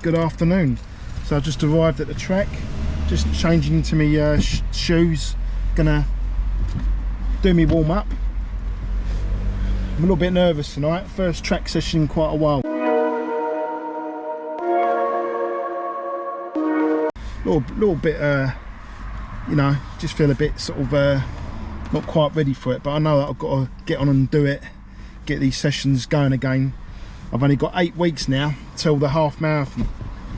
good afternoon. So I just arrived at the track, just changing into my shoes, gonna do me warm up. I'm a little bit nervous tonight, first track session in quite a while. Little bit, you know, just feel a bit sort of not quite ready for it, but I know that I've got to get on and do it, get these sessions going again. I've only got 8 weeks now till the half marathon,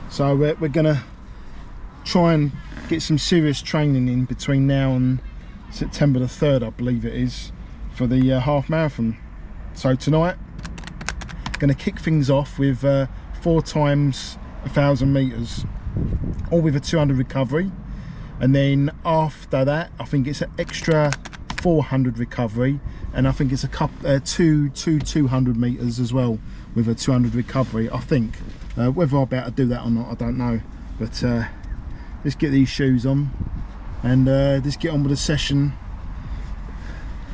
so we're gonna try and get some serious training in between now and September the 3rd, I believe it is, for the half marathon. So tonight gonna kick things off with 4 times 1,000 meters, all with a 200 recovery, and then after that I think it's an extra 400 recovery, and I think it's a couple two 200 meters as well with a 200 recovery, I think. Whether I'll be able to do that or not, I don't know, but let's get these shoes on and let's get on with the session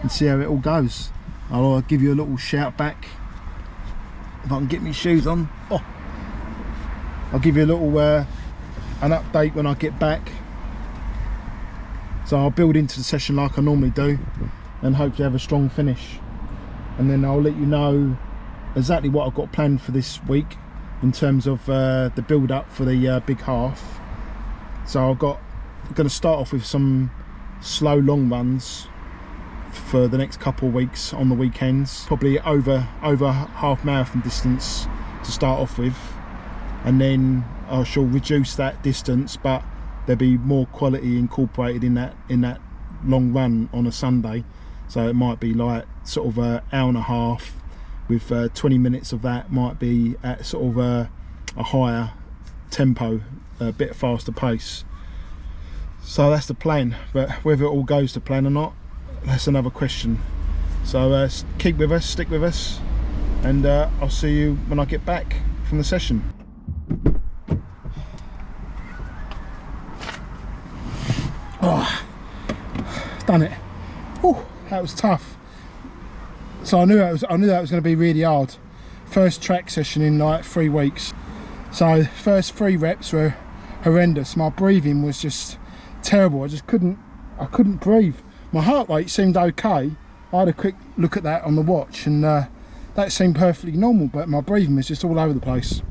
and see how it all goes. I'll give you a little shout back if I can get my shoes on. Oh, I'll give you a little an update when I get back. So I'll build into the session like I normally do and hopefully have a strong finish, and then I'll let you know exactly what I've got planned for this week in terms of the build up for the big half. So I'm going to start off with some slow long runs for the next couple of weeks on the weekends, probably over half marathon distance to start off with, and then I shall reduce that distance, but there'll be more quality incorporated in that long run on a Sunday. So it might be like sort of an hour and a half with 20 minutes of that might be at sort of a higher tempo, a bit faster pace. So that's the plan, but whether it all goes to plan or not, that's another question. So keep with us, stick with us, and I'll see you when I get back from the session. Oh, done it. Oh, that was tough. So I knew that was going to be really hard. First track session in like 3 weeks. So first 3 reps were horrendous. My breathing was just terrible. I couldn't breathe. My heart rate seemed okay. I had a quick look at that on the watch, and that seemed perfectly normal, but my breathing was just all over the place.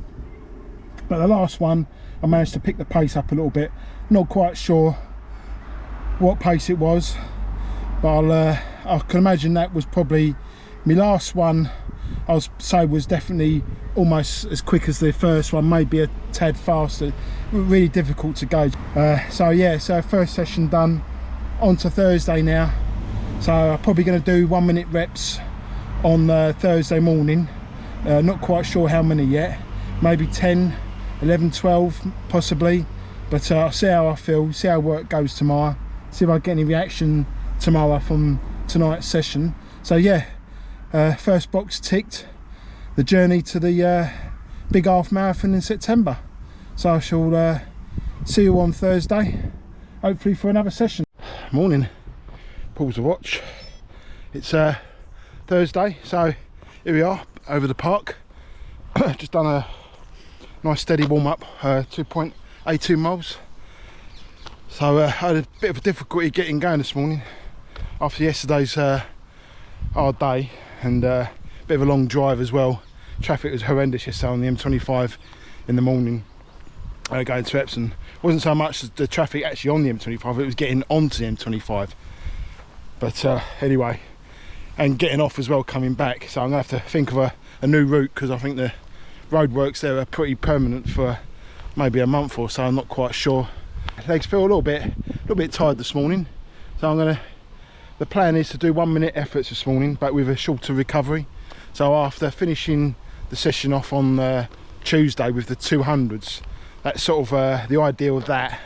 But the last one, I managed to pick the pace up a little bit. Not quite sure what pace it was, but I can imagine that was probably my last one. I was say was definitely almost as quick as the first one, maybe a tad faster. Really difficult to gauge. So yeah, so first session done. On to Thursday now. So I'm probably going to do 1 minute reps on Thursday morning. Not quite sure how many yet. Maybe 10, 11, 12 possibly. But I'll see how I feel, see how work goes tomorrow. See if I get any reaction tomorrow from tonight's session. So yeah, first box ticked. The journey to the big half marathon in September. So I shall see you on Thursday, hopefully for another session. Morning, pulls the watch. It's Thursday, so here we are over the park. Just done a nice steady warm up, 2.82 miles. So I had a bit of a difficulty getting going this morning after yesterday's hard day, and a bit of a long drive as well. Traffic was horrendous yesterday on the M25 in the morning going to Epsom. It wasn't so much the traffic actually on the M25, it was getting onto the M25. But anyway, and getting off as well coming back. So I'm going to have to think of a new route, because I think the roadworks there are pretty permanent for maybe a month or so. I'm not quite sure. Legs feel a little bit tired this morning, so the plan is to do 1 minute efforts this morning, but with a shorter recovery. So after finishing the session off on Tuesday with the 200s, that's sort of the idea of that,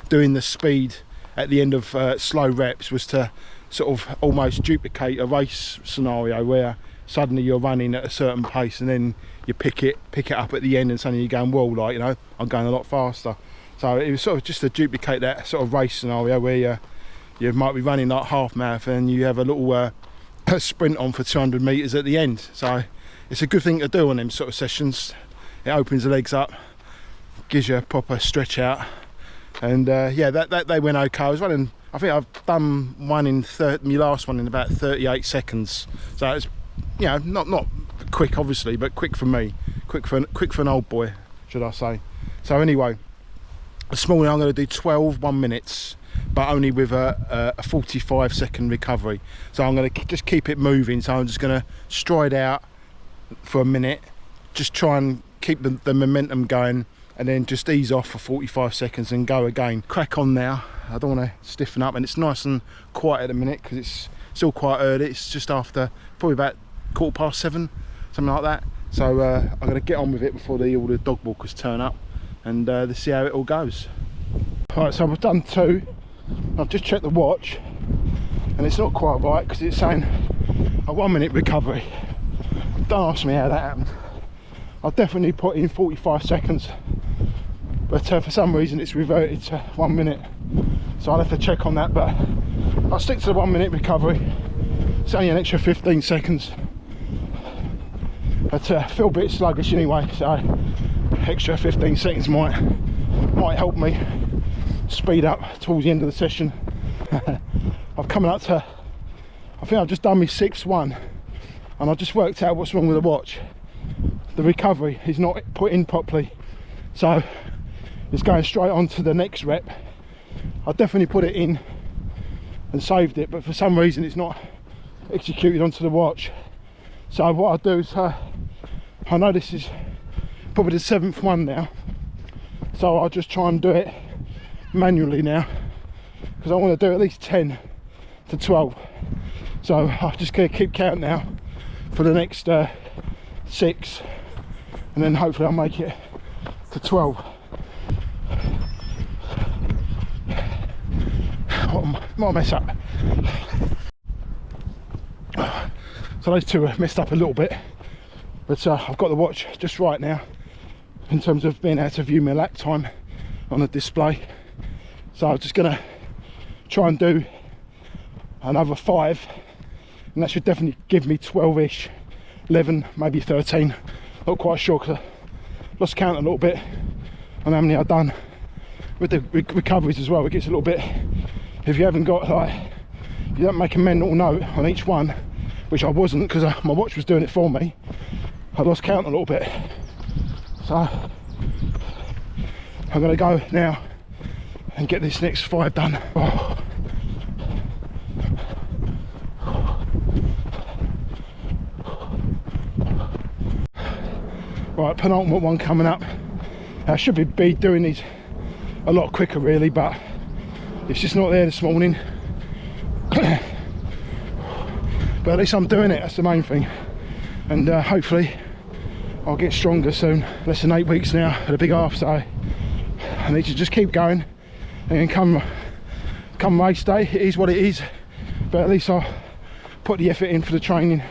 doing the speed at the end of slow reps, was to sort of almost duplicate a race scenario where suddenly you're running at a certain pace and then you pick it up at the end and suddenly you're going, well, like, you know, I'm going a lot faster. So it was sort of just to duplicate that sort of race scenario where you might be running like half marathon and you have a little sprint on for 200 meters at the end. So it's a good thing to do on them sort of sessions. It opens the legs up, gives you a proper stretch out. And yeah, that they went okay. I was running, I think I've done one in my last one in about 38 seconds. So it's, you know, not quick obviously, but quick for me, quick for an old boy, should I say. So anyway, this morning I'm going to do 12 1 minutes, but only with a 45-second recovery. So I'm going to just keep it moving. So I'm just going to stride out for a minute, just try and keep the momentum going, and then just ease off for 45 seconds and go again. Crack on now. I don't want to stiffen up, and it's nice and quiet at the minute because it's still quite early. It's just after probably about 7:15, something like that. So I'm going to get on with it before all the dog walkers turn up, and let's see how it all goes. Alright, so I've done 2. I've just checked the watch, and it's not quite right because it's saying a 1 minute recovery. Don't ask me how that happened. I've definitely put in 45 seconds, but for some reason it's reverted to 1 minute. So I'll have to check on that, but I'll stick to the 1 minute recovery. It's only an extra 15 seconds. But I feel a bit sluggish anyway, so extra 15 seconds might help me speed up towards the end of the session. I've come up to, I think I've just done my 6th one, and I've just worked out what's wrong with the watch. The recovery is not put in properly, so it's going straight on to the next rep. I definitely put it in and saved it, but for some reason it's not executed onto the watch. So what I'll do is, I know this is probably the 7th one now, so I'll just try and do it manually now, because I want to do at least 10 to 12. So I'm just going to keep count now for the next 6, and then hopefully I'll make it to 12. What a mess up. So those 2 are messed up a little bit, but I've got the watch just right now in terms of being able to view my lap time on the display. So I'm just going to try and do another 5, and that should definitely give me 12ish, 11, maybe 13. Not quite sure because I lost count a little bit on how many I've done. With the recoveries as well, it gets a little bit, if you haven't got, like, if you don't make a mental note on each one, which I wasn't because my watch was doing it for me, I lost count a little bit. So I'm going to go now and get this next 5 done. Oh. Right, penultimate one coming up. I should be doing these a lot quicker really, but it's just not there this morning. But at least I'm doing it, that's the main thing. And hopefully I'll get stronger soon. Less than 8 weeks now at a big half, so I need to just keep going. And come race day, it is what it is. But at least I'll put the effort in for the training.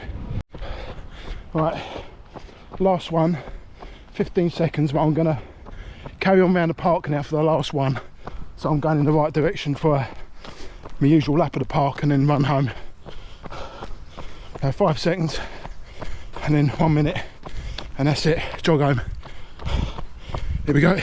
Right, last one, 15 seconds, but I'm gonna carry on around the park now for the last one. So I'm going in the right direction for my usual lap of the park and then run home. 5 seconds and then 1 minute, and that's it, jog home. Here we go.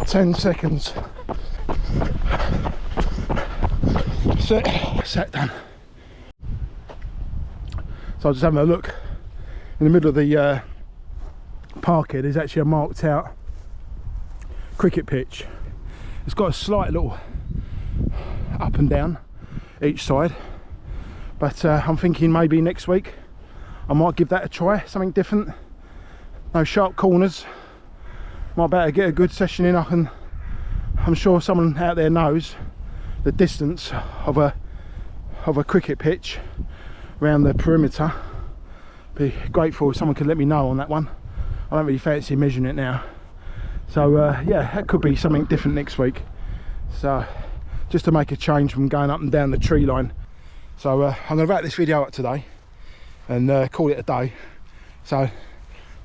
Ten seconds. Set done. So I was just having a look in the middle of the park here. There's actually a marked out cricket pitch. It's got a slight little up and down each side, but I'm thinking maybe next week I might give that a try, something different. No sharp corners. Might better get a good session in. I'm sure someone out there knows the distance of a cricket pitch around the perimeter. Be grateful if someone could let me know on that one. I don't really fancy measuring it now. So yeah, that could be something different next week. So just to make a change from going up and down the tree line. So I'm going to wrap this video up today and call it a day. So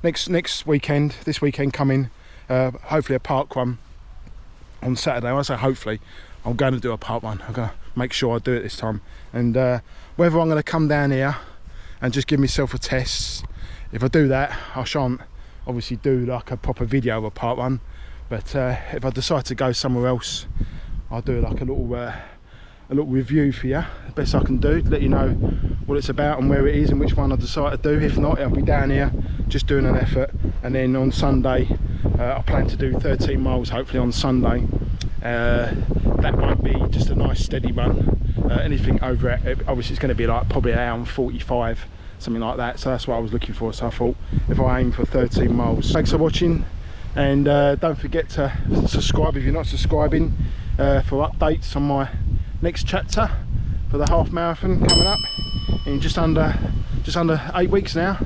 next weekend, this weekend coming, hopefully a park run on Saturday. When I say hopefully, I'm going to do a park run. I'm going to make sure I do it this time. And whether I'm going to come down here and just give myself a test, if I do that, I shan't obviously do like a proper video of a park run. But if I decide to go somewhere else, I'll do like a little review for you, the best I can do, to let you know what it's about and where it is and which one I decide to do. If not, I'll be down here just doing an effort, and then on Sunday I plan to do 13 miles hopefully on Sunday. That won't be just a nice steady run, anything over it, obviously it's going to be like probably an hour and 45, something like that, so that's what I was looking for. So I thought if I aim for 13 miles. Thanks for watching, and don't forget to subscribe if you're not subscribing, for updates on my next chapter for the half marathon coming up in just under 8 weeks now.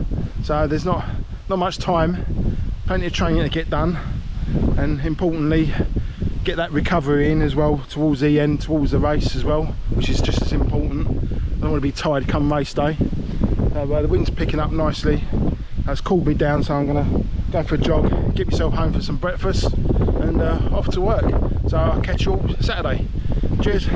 So there's not much time, plenty of training to get done, and importantly get that recovery in as well towards the end, towards the race as well, which is just as important. I don't want to be tired come race day. The wind's picking up nicely, that's cooled me down, so I'm going to go for a jog, get myself home for some breakfast, and off to work. So I'll catch you all Saturday. Cheers.